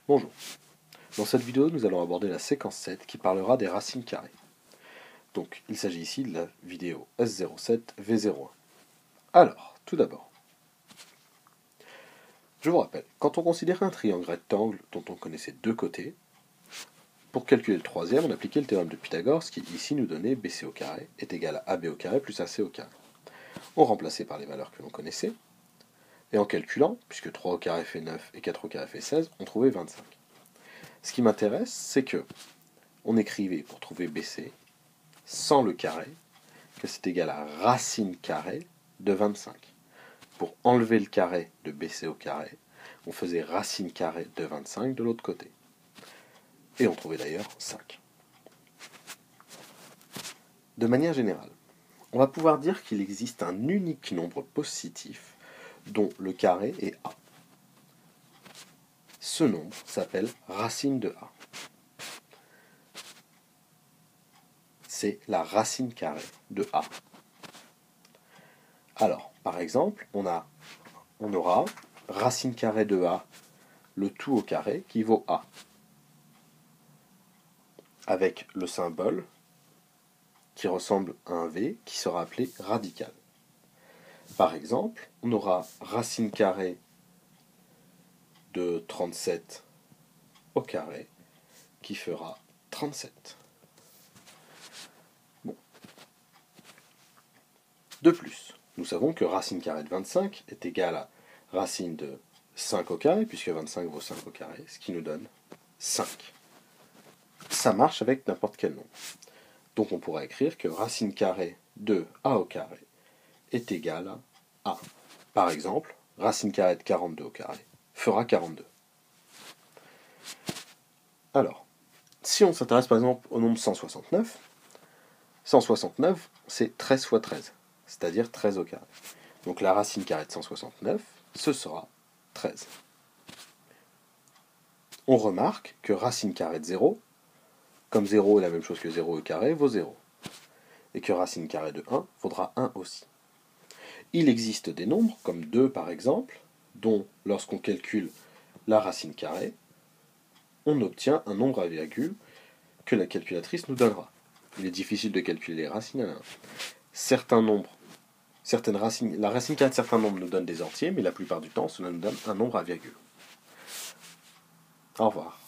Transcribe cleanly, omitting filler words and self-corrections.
Bonjour. Dans cette vidéo, nous allons aborder la séquence 7 qui parlera des racines carrées. Donc, il s'agit ici de la vidéo S07V01. Alors, tout d'abord, je vous rappelle, quand on considérait un triangle rectangle dont on connaissait deux côtés, pour calculer le troisième, on appliquait le théorème de Pythagore, qui ici nous donnait BC au carré est égal à AB au carré plus AC au carré. On remplaçait par les valeurs que l'on connaissait, et en calculant, puisque 3 au carré fait 9 et 4 au carré fait 16, on trouvait 25. Ce qui m'intéresse, c'est que on écrivait pour trouver BC, sans le carré, que c'est égal à racine carrée de 25. Pour enlever le carré de BC au carré, on faisait racine carrée de 25 de l'autre côté. Et on trouvait d'ailleurs 5. De manière générale, on va pouvoir dire qu'il existe un unique nombre positif dont le carré est A. Ce nombre s'appelle racine de A. C'est la racine carrée de A. Alors, par exemple, on aura racine carrée de A, le tout au carré, qui vaut A, avec le symbole qui ressemble à un V, qui sera appelé radical. Par exemple, on aura racine carrée de 37 au carré, qui fera 37. Bon. De plus, nous savons que racine carrée de 25 est égale à racine de 5 au carré, puisque 25 vaut 5 au carré, ce qui nous donne 5. Ça marche avec n'importe quel nombre. Donc on pourra écrire que racine carrée de A au carré est égale à A. Par exemple, racine carrée de 42 au carré fera 42. Alors, si on s'intéresse par exemple au nombre 169, 169 c'est 13 fois 13, c'est-à-dire 13 au carré. Donc la racine carrée de 169, ce sera 13. On remarque que racine carrée de 0, comme 0 est la même chose que 0 au carré, vaut 0. Et que racine carrée de 1 vaudra 1 aussi. Il existe des nombres, comme 2 par exemple, dont lorsqu'on calcule la racine carrée, on obtient un nombre à virgule que la calculatrice nous donnera. Il est difficile de calculer les racines à l'un. La racine carrée de certains nombres nous donne des entiers, mais la plupart du temps, cela nous donne un nombre à virgule. Au revoir.